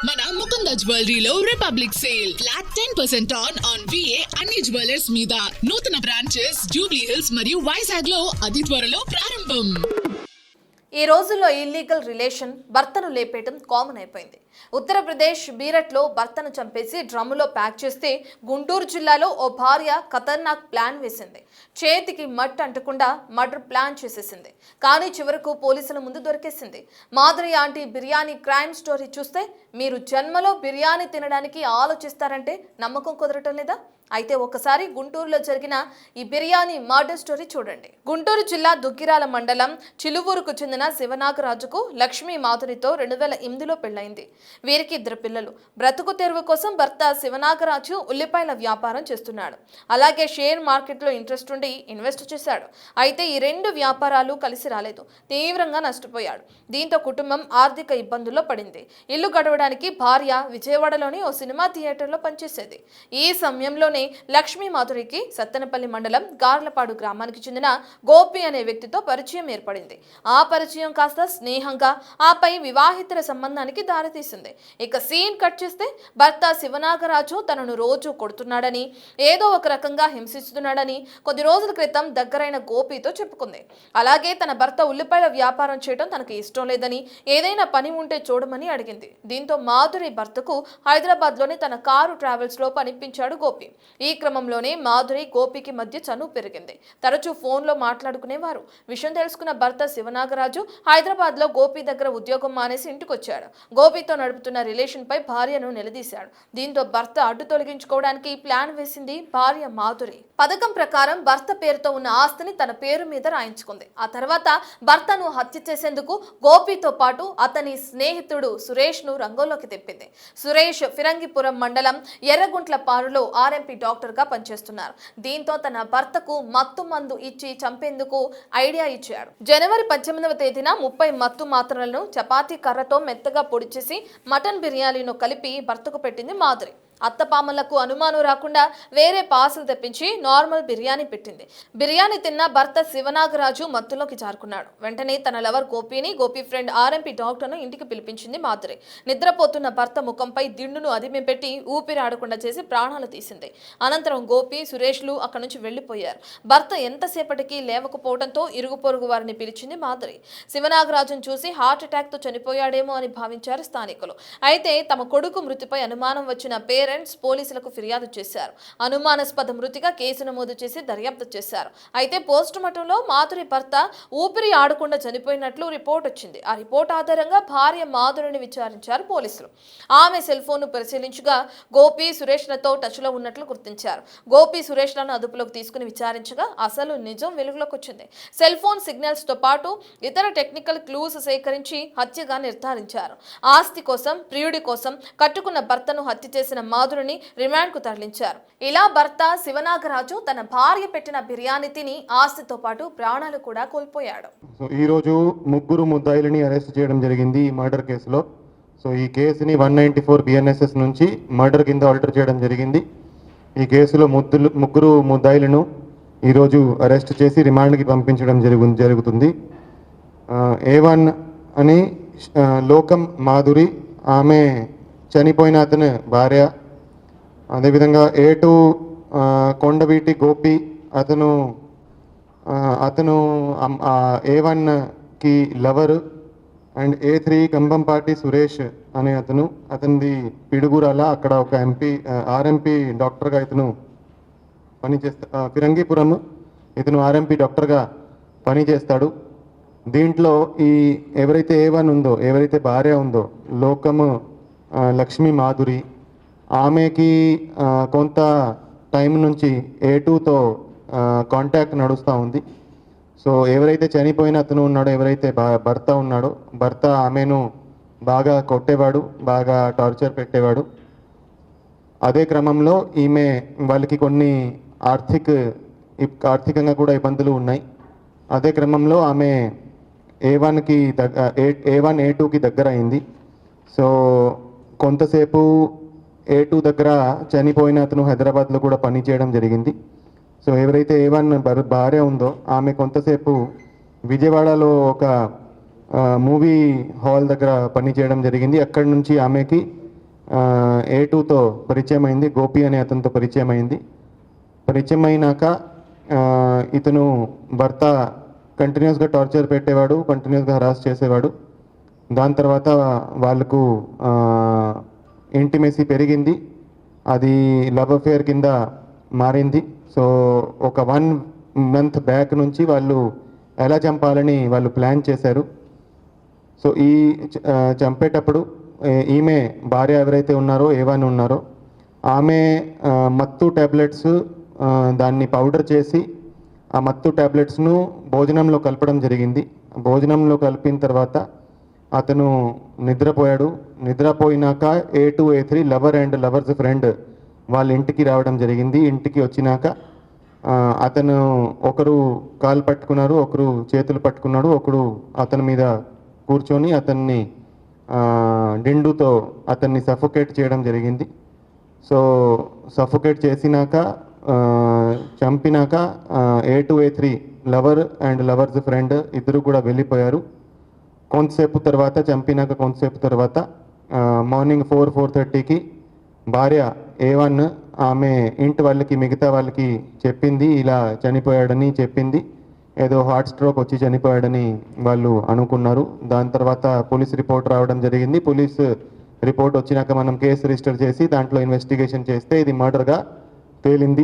మన ముకుంద జ్యువెలరీలో republic sale flat 10% on VA అన్ని జ్యువెలర్స్ మీద. నూతన బ్రాంచెస్ జూబ్లీ హిల్స్ మరియు వైజాగ్ లో అతి త్వరలో ప్రారంభం. ఈ రోజుల్లో ఇల్లీగల్ రిలేషన్ భర్తను లేపేయడం కామన్ అయిపోయింది. ఉత్తరప్రదేశ్ మీరట్లో భర్తను చంపేసి డ్రమ్ములో ప్యాక్ చేస్తే గుంటూరు జిల్లాలో ఓ భార్య ఖతర్నాక్ ప్లాన్ వేసింది. చేతికి మట్టి అంటకుండా మర్డర్ ప్లాన్ చేసేసింది. కానీ చివరకు పోలీసుల ముందు దొరికేసింది. Madhuri aunty biryani crime story చూస్తే మీరు జన్మలో బిర్యానీ తినడానికి ఆలోచిస్తారంటే నమ్మకం కుదరటం లేదా? అయితే ఒకసారి గుంటూరులో జరిగిన ఈ బిర్యానీ మర్డర్ స్టోరీ చూడండి. గుంటూరు జిల్లా దుగ్గిరాల మండలం చిలువూరుకు చెందిన శివనాగరాజుకు లక్ష్మీ మాధురితో 2008లో పెళ్లైంది. వీరికి 2 పిల్లలు. బ్రతుకు తెరువు కోసం భర్త శివనాగరాజు ఉల్లిపాయల వ్యాపారం చేస్తున్నాడు. అలాగే షేర్ మార్కెట్లో ఇంట్రెస్ట్ ఉండి ఇన్వెస్ట్ చేశాడు. అయితే ఈ 2 వ్యాపారాలు కలిసి రాలేదు. తీవ్రంగా నష్టపోయాడు. దీంతో కుటుంబం ఆర్థిక ఇబ్బందుల్లో పడింది. ఇల్లు గడవడానికి భార్య విజయవాడలోని ఓ సినిమా థియేటర్లో పనిచేసేది. ఈ సమయంలోనే లక్ష్మీ మాధురికి సత్తెనపల్లి మండలం గార్లపాడు గ్రామానికి చెందిన గోపి అనే వ్యక్తితో పరిచయం ఏర్పడింది. ఆ పరిచయం కాస్త స్నేహంగా ఆపై వివాహితర సంబంధానికి దారితీసింది. ఇక సీన్ కట్ చేస్తే భర్త శివనాగరాజు తనను రోజు కొడుతున్నాడని, ఏదో ఒక రకంగా హింసిస్తున్నాడని కొద్ది రోజుల క్రితం దగ్గరైన గోపితో చెప్పుకుంది. అలాగే తన భర్త ఉల్లిపాయల వ్యాపారం చేయడం తనకు ఇష్టం లేదని, ఏదైనా పని ఉంటే చూడమని అడిగింది. దీంతో మాధురి భర్తకు హైదరాబాద్లోని తన కారు ట్రావెల్స్ లో పనిపించాడు గోపి. ఈ క్రమంలోనే మాధురి గోపికి మధ్య చనువు పెరిగింది. తరచూ ఫోన్లో మాట్లాడుకునేవారు. విషయం తెలుసుకున్న భర్త శివనాగరాజు హైదరాబాద్ లో గోపి దగ్గర ఉద్యోగం మానేసి ఇంటికొచ్చాడు. గోపితో నడుపుతున్న రిలేషన్ పై భార్యను నిలదీశాడు. దీంతో భర్త అడ్డు తొలగించుకోవడానికి ప్లాన్ వేసింది భార్య మాధురి. పథకం ప్రకారం భర్త పేరుతో ఉన్న ఆస్తిని తన పేరు మీద రాయించుకుంది. ఆ తర్వాత భర్తను హత్య చేసేందుకు గోపితో పాటు అతని స్నేహితుడు సురేష్ ను రంగంలోకి తెప్పింది. సురేష్ ఫిరంగిపురం మండలం ఎర్రగుంట్ల పారులో RMP డాక్టర్ గా పనిచేస్తున్నారు. దీంతో తన భర్తకు మత్తు మందు ఇచ్చి చంపేందుకు ఐడియా ఇచ్చాడు. జనవరి 18వ తేదీన 30 మత్తు మాత్రలను చపాతీ కర్రతో మెత్తగా పొడి చేసి మటన్ బిర్యానీలో కలిపి భర్తకు పెట్టింది మాధురి. అత్తపామలకు అనుమానం రాకుండా వేరే పార్సల్ తెప్పించి నార్మల్ బిర్యానీ పెట్టింది. బిర్యానీ తిన్న భర్త శివనాగరాజు మత్తులోకి జారుకున్నాడు. వెంటనే తన లవర్ గోపి ఫ్రెండ్ RMP డాక్టర్ను ఇంటికి పిలిపించింది మాధురి. నిద్రపోతున్న భర్త ముఖంపై దిండును అదిమి పెట్టి ఊపిరి ఆడకుండా చేసి ప్రాణాలు తీసింది. అనంతరం గోపి, సురేష్లు అక్కడి నుంచి వెళ్లిపోయారు. భర్త ఎంతసేపటికి లేవకపోవడంతో ఇరుగు పొరుగు వారిని పిలిచింది మాధురి. శివనాగరాజును చూసి హార్ట్ అటాక్ తో చనిపోయాడేమో అని భావించారు స్థానికులు. అయితే తమ కొడుకు మృతిపై అనుమానం వచ్చిన పోలీసులకు ఫిర్యాదు చేశారు. అనుమానాస్పద మృతిగా కేసు నమోదు చేసి దర్యాప్తు చేశారు. అయితే పోస్టుమార్టంలో మాధురి భర్త ఊపిరి ఆడకుండా చనిపోయినట్లు రిపోర్ట్ వచ్చింది. ఆ రిపోర్ట్ ఆధారంగా భార్య మాధురిని విచారించారు పోలీసులు. ఆమె సెల్ ఫోన్ ను పరిశీలించగా గోపి, సురేష్లతో టచ్ లో ఉన్నట్లు గుర్తించారు. గోపి, సురేష్లను అదుపులోకి తీసుకుని విచారించగా అసలు నిజం వెలుగులోకి వచ్చింది. సెల్ ఫోన్ సిగ్నల్స్ తో పాటు ఇతర టెక్నికల్ క్లూస్ సేకరించి హత్యగా నిర్ధారించారు. ఆస్తి కోసం, ప్రియుడి కోసం కట్టుకున్న భర్తను హత్య చేసిన మాధురిని రిమాండ్ కు తరలించారు. ఇలా భర్త శివనాగరాజు తన భార్య పెట్టిన బిర్యానీ తిని ఆస్తితో పాటు ప్రాణాలు కూడా కోల్పోయాడు. ఈ రోజు ముగ్గురు ముద్దాయిలని అరెస్ట్ చేయడం జరిగింది ఈ మర్డర్ కేసులో. సో ఈ కేసుని 194 BNSS నుంచి మర్డర్ కింద ఆల్టర్ చేయడం జరిగింది. ఈ కేసులో ముగ్గురు ముద్దాయిలను ఈరోజు అరెస్ట్ చేసి రిమాండ్కి పంపించడం జరుగుతుంది. A1 అని లోకం మాధురి, ఆమె చనిపోయిన అతను భార్య. అదేవిధంగా A2 కొండవీటి గోపి, అతను A1కి lover. And A3 Kambampati Suresh అనే అతనిది పిడుగురాల, అక్కడ ఒక RMP డాక్టర్గా ఇతను ఫిరంగిపురం, ఇతను RMP డాక్టర్గా పనిచేస్తాడు. దీంట్లో ఎవరైతే A1 ఉందో, ఎవరైతే భార్య ఉందో లోకము లక్ష్మీ మాధురి, ఆమెకి కొంత టైం నుంచి A2తో కాంటాక్ట్ నడుస్తూ ఉంది. సో ఎవరైతే చనిపోయిన అతను ఉన్నాడో, ఎవరైతే భర్త ఉన్నాడో, భర్త ఆమెను బాగా కొట్టేవాడు, బాగా టార్చర్ పెట్టేవాడు. అదే క్రమంలో వాళ్ళకి కొన్ని ఆర్థికంగా కూడా ఇబ్బందులు ఉన్నాయి. అదే క్రమంలో ఆమె A1 A2కి దగ్గర అయింది. సో కొంతసేపు A2 దగ్గర చనిపోయిన అతను హైదరాబాద్లో కూడా పని చేయడం జరిగింది. సో ఎవరైతే A1 భార్య ఉందో ఆమె కొంతసేపు విజయవాడలో ఒక మూవీ హాల్ దగ్గర పని చేయడం జరిగింది. అక్కడి నుంచి ఆమెకి A2తో పరిచయం అయింది, గోపి అనే అతనితో పరిచయం అయింది. పరిచయం అయినాక ఇతను భర్త కంటిన్యూస్గా టార్చర్ పెట్టేవాడు, కంటిన్యూస్గా హరాస్ చేసేవాడు. దాని తర్వాత వాళ్ళకు ఇంటిమెసీ పెరిగింది, అది లవ్ అఫేర్ కింద మారింది. సో ఒక 1 month బ్యాక్ నుంచి వాళ్ళు ఎలా చంపాలని వాళ్ళు ప్లాన్ చేశారు. సో ఈ చంపేటప్పుడు ఈమె భార్య ఎవరైతే ఉన్నారో A1 ఉన్నారో ఆమె మత్తు ట్యాబ్లెట్స్ దాన్ని పౌడర్ చేసి ఆ మత్తు ట్యాబ్లెట్స్ను భోజనంలో కలపడం జరిగింది. భోజనంలో కలిపిన తర్వాత అతను నిద్రపోయాడు. నిద్రపోయినాక A2 A3 lover and lovers friend వాళ్ళ ఇంటికి రావడం జరిగింది. ఇంటికి వచ్చినాక అతను ఒకరు కాలు పట్టుకున్నారు, ఒకరు చేతులు పట్టుకున్నాడు, ఒకడు అతని మీద కూర్చొని అతన్ని డిండుతో అతన్ని సఫోకేట్ చేయడం జరిగింది. సో సఫోకేట్ చేసినాక చంపినాక A2 A3 lover and lovers friend ఇద్దరు కూడా వెళ్ళిపోయారు. కొంతసేపు తర్వాత చంపినాక కొంతసేపు తర్వాత మార్నింగ్ 4-4:30కి భార్య A1 ఆమె ఇంటి వాళ్ళకి మిగతా వాళ్ళకి చెప్పింది, ఇలా చనిపోయాడని చెప్పింది. ఏదో హార్ట్ స్ట్రోక్ వచ్చి చనిపోయాడని వాళ్ళు అనుకున్నారు. దాని తర్వాత పోలీస్ రిపోర్ట్ రావడం జరిగింది. పోలీస్ రిపోర్ట్ వచ్చినాక మనం కేసు రిజిస్టర్ చేసి దాంట్లో ఇన్వెస్టిగేషన్ చేస్తే ఇది మర్డర్గా తేలింది.